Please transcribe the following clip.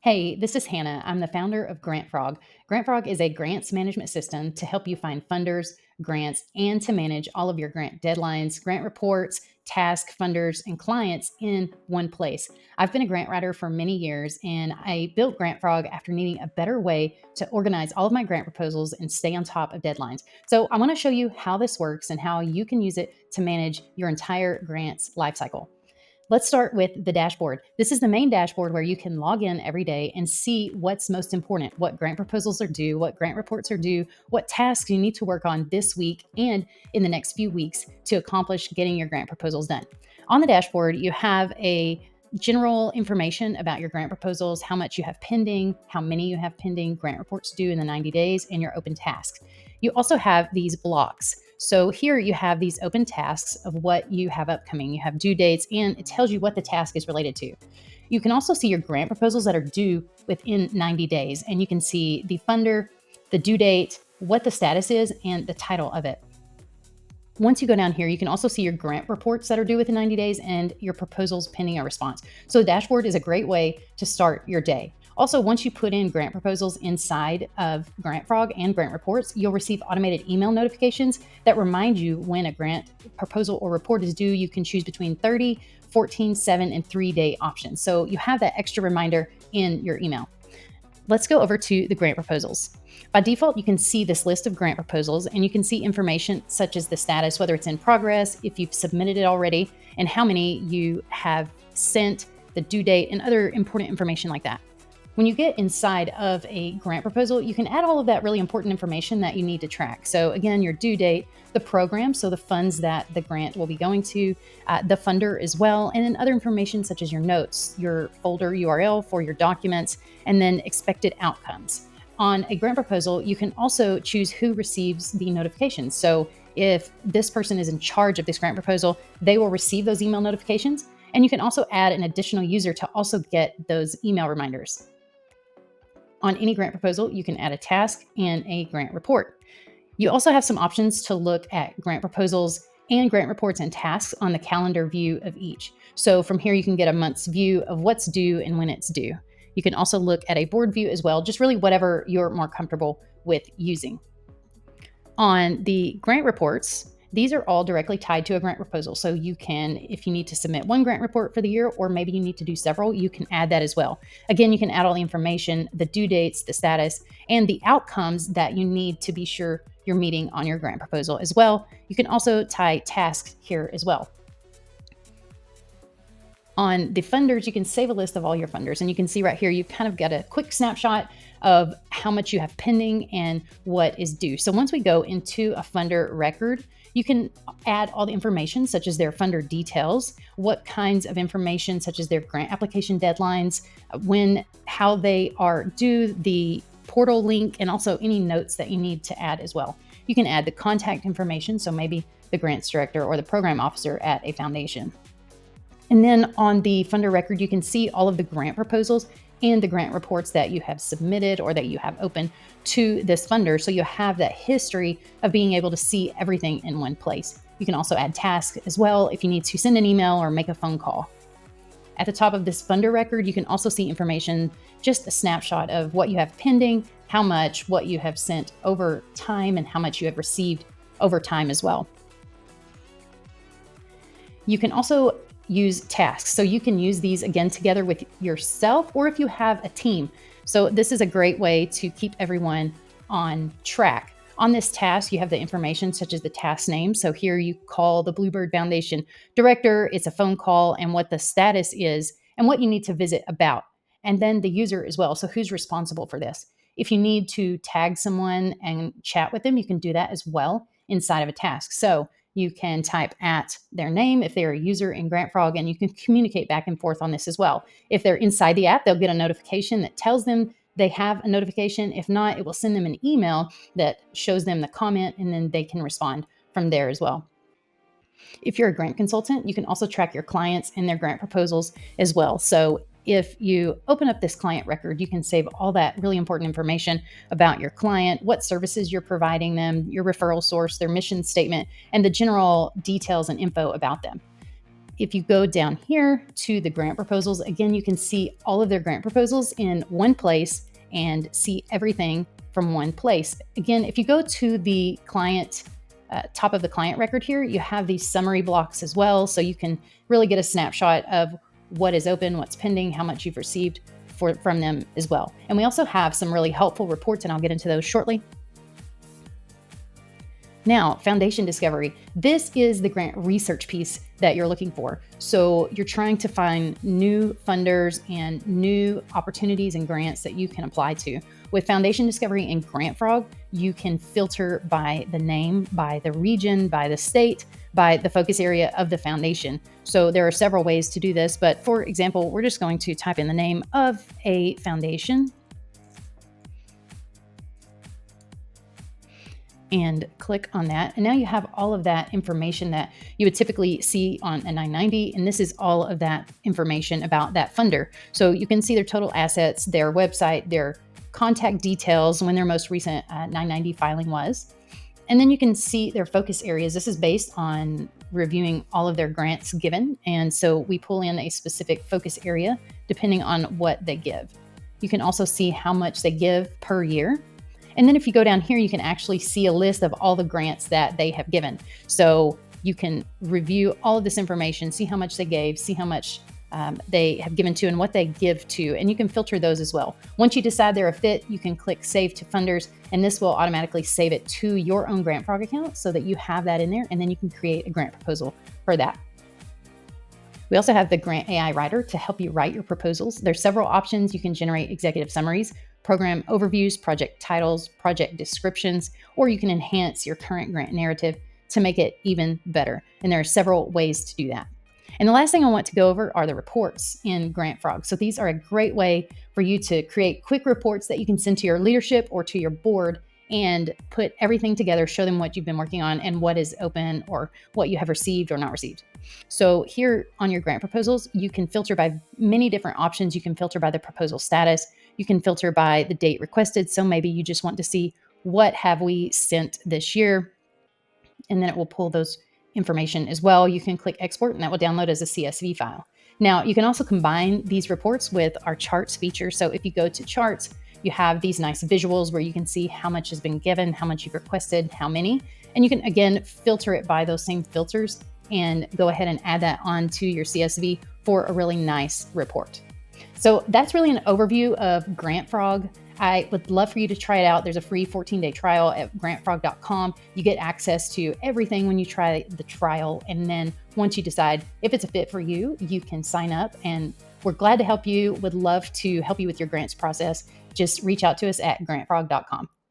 Hey, this is Hannah. I'm the founder of GrantFrog. GrantFrog is a grants management system to help you find funders, grants, and to manage all of your grant deadlines, grant reports, tasks, funders, and clients in one place. I've been a grant writer for many years, and I built GrantFrog after needing a better way to organize all of my grant proposals and stay on top of deadlines. So I want to show you how this works and how you can use it to manage your entire grants lifecycle. Let's start with the dashboard. This is the main dashboard where you can log in every day and see what's most important, what grant proposals are due, what grant reports are due, what tasks you need to work on this week and in the next few weeks to accomplish getting your grant proposals done. On the dashboard, you have a general information about your grant proposals, how much you have pending, how many you have pending, grant reports due in the 90 days, and your open tasks. You also have these blocks. So here you have these open tasks of what you have upcoming. You have due dates, and it tells you what the task is related to. You can also see your grant proposals that are due within 90 days, and you can see the funder, the due date, what the status is, and the title of it. Once you go down here, you can also see your grant reports that are due within 90 days and your proposals pending a response. So the dashboard is a great way to start your day. Also, once you put in grant proposals inside of GrantFrog and grant reports, you'll receive automated email notifications that remind you when a grant proposal or report is due. You can choose between 30, 14, 7, and 3-day options. So you have that extra reminder in your email. Let's go over to the grant proposals. By default, you can see this list of grant proposals, and you can see information such as the status, whether it's in progress, if you've submitted it already, and how many you have sent, the due date, and other important information like that. When you get inside of a grant proposal, you can add all of that really important information that you need to track. So again, your due date, the program, so the funds that the grant will be going to, the funder as well, and then other information such as your notes, your folder URL for your documents, and then expected outcomes. On a grant proposal, you can also choose who receives the notifications. So if this person is in charge of this grant proposal, they will receive those email notifications. And you can also add an additional user to also get those email reminders. On any grant proposal, you can add a task and a grant report. You also have some options to look at grant proposals and grant reports and tasks on the calendar view of each. So from here, you can get a month's view of what's due and when it's due. You can also look at a board view as well, just really whatever you're more comfortable with using. On the grant reports, these are all directly tied to a grant proposal. So you can, if you need to submit one grant report for the year, or maybe you need to do several, you can add that as well. Again, you can add all the information, the due dates, the status, and the outcomes that you need to be sure you're meeting on your grant proposal as well. You can also tie tasks here as well. On the funders, you can save a list of all your funders, and you can see right here, you've kind of got a quick snapshot of how much you have pending and what is due. So once we go into a funder record, you can add all the information such as their funder details, what kinds of information such as their grant application deadlines, how they are due, the portal link, and also any notes that you need to add as well. You can add the contact information, so maybe the grants director or the program officer at a foundation. And then on the funder record, you can see all of the grant proposals and the grant reports that you have submitted or that you have open to this funder. So you have that history of being able to see everything in one place. You can also add tasks as well if you need to send an email or make a phone call. At the top of this funder record, you can also see information, just a snapshot of what you have pending, how much, what you have sent over time, and how much you have received over time as well. You can also use tasks. So you can use these again together with yourself, or if you have a team. So this is a great way to keep everyone on track. On this task, you have the information such as the task name. So here you call the Bluebird Foundation director, it's a phone call, and what the status is and what you need to visit about. And then the user as well. So who's responsible for this? If you need to tag someone and chat with them, you can do that as well inside of a task. So you can type at their name if they're a user in GrantFrog, and you can communicate back and forth on this as well. If they're inside the app, they'll get a notification that tells them they have a notification. If not, it will send them an email that shows them the comment, and then they can respond from there as well. If you're a grant consultant, you can also track your clients and their grant proposals as well. So if you open up this client record, you can save all that really important information about your client, what services you're providing them, your referral source, their mission statement, and the general details and info about them. if you go down here to the grant proposals, again, you can see all of their grant proposals in one place and see everything from one place. Again, if you go to the client, top of the client record here, you have these summary blocks as well. So you can really get a snapshot of what is open, what's pending, how much you've received from them as well. And we also have some really helpful reports, and I'll get into those shortly. Now, foundation discovery. This is the grant research piece that you're looking for. So you're trying to find new funders and new opportunities and grants that you can apply to. With foundation discovery and Grant Frog, you can filter by the name, by the region, by the state, by the focus area of the foundation. So there are several ways to do this, but for example, we're just going to type in the name of a foundation and click on that. And now you have all of that information that you would typically see on a 990. And this is all of that information about that funder. So you can see their total assets, their website, their contact details, when their most recent 990 filing was. And then you can see their focus areas. This is based on reviewing all of their grants given. And so we pull in a specific focus area depending on what they give. You can also see how much they give per year. And then if you go down here, you can actually see a list of all the grants that they have given. So you can review all of this information, see how much they gave, see how much they have given to and what they give to, and you can filter those as well. Once you decide they're a fit, you can click Save to Funders, and this will automatically save it to your own Grant Frog account so that you have that in there, and then you can create a grant proposal for that. We also have the Grant AI Writer to help you write your proposals. There's several options. You can generate executive summaries, program overviews, project titles, project descriptions, or you can enhance your current grant narrative to make it even better. And there are several ways to do that. And the last thing I want to go over are the reports in Grant Frog. So these are a great way for you to create quick reports that you can send to your leadership or to your board and put everything together, show them what you've been working on and what is open or what you have received or not received. So here on your grant proposals, you can filter by many different options. You can filter by the proposal status. You can filter by the date requested. So maybe you just want to see what have we sent this year, and then it will pull those information as well. You can click export and that will download as a CSV file. Now you can also combine these reports with our charts feature. So if you go to charts, you have these nice visuals where you can see how much has been given, how much you've requested, how many, and you can again filter it by those same filters and go ahead and add that onto your CSV for a really nice report. So that's really an overview of Grant Frog. I would love for you to try it out. There's a free 14-day trial at grantfrog.com. You get access to everything when you try the trial. And then once you decide if it's a fit for you, you can sign up. And we're glad to help you. Would love to help you with your grants process. Just reach out to us at grantfrog.com.